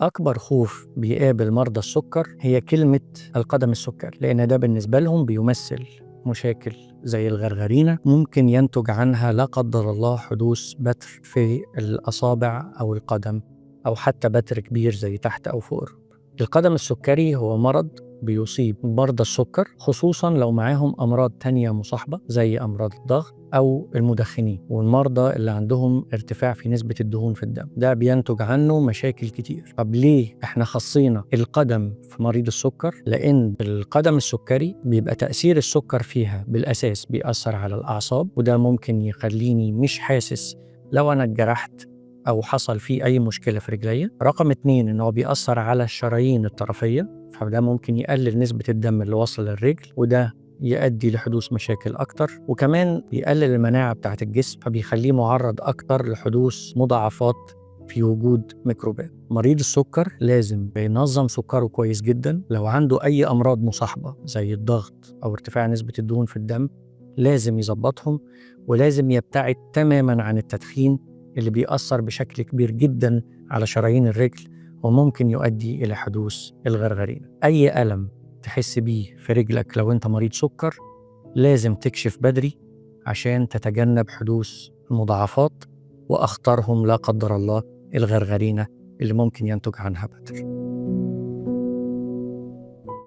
أكبر خوف بيقابل مرضى السكر هي كلمة القدم السكري، لأن ده بالنسبة لهم بيمثل مشاكل زي الغرغرينة ممكن ينتج عنها لا قدر الله حدوث بتر في الأصابع أو القدم، أو حتى بتر كبير زي تحت أو فوق الركبة. القدم السكري هو مرض بيصيب مرضى السكر، خصوصا لو معاهم أمراض تانية مصاحبة زي أمراض الضغط أو المدخنين والمرضى اللي عندهم ارتفاع في نسبة الدهون في الدم. ده بينتج عنه مشاكل كتير. طب ليه احنا خصينا القدم في مريض السكر؟ لأن القدم السكري بيبقى تأثير السكر فيها بالأساس بيأثر على الأعصاب، وده ممكن يخليني مش حاسس لو أنا اتجرحت أو حصل فيه أي مشكلة في رجليا. رقم 2 إنه بيأثر على الشرايين الطرفية، فده ممكن يقلل نسبة الدم اللي وصل للرجل، وده يؤدي لحدوث مشاكل أكتر. وكمان بيقلل المناعة بتاعة الجسم، فبيخليه معرض أكتر لحدوث مضاعفات في وجود ميكروبات. مريض السكر لازم ينظم سكره كويس جدا. لو عنده أي أمراض مصاحبة زي الضغط أو ارتفاع نسبة الدهون في الدم لازم يظبطهم، ولازم يبتعد تماما عن التدخين اللي بيأثر بشكل كبير جدا على شرايين الرجل وممكن يؤدي إلى حدوث الغرغرينة. أي ألم تحس بيه في رجلك لو أنت مريض سكر لازم تكشف بدري عشان تتجنب حدوث المضاعفات، وأخطرهم لا قدر الله الغرغرينة اللي ممكن ينتج عنها بتر.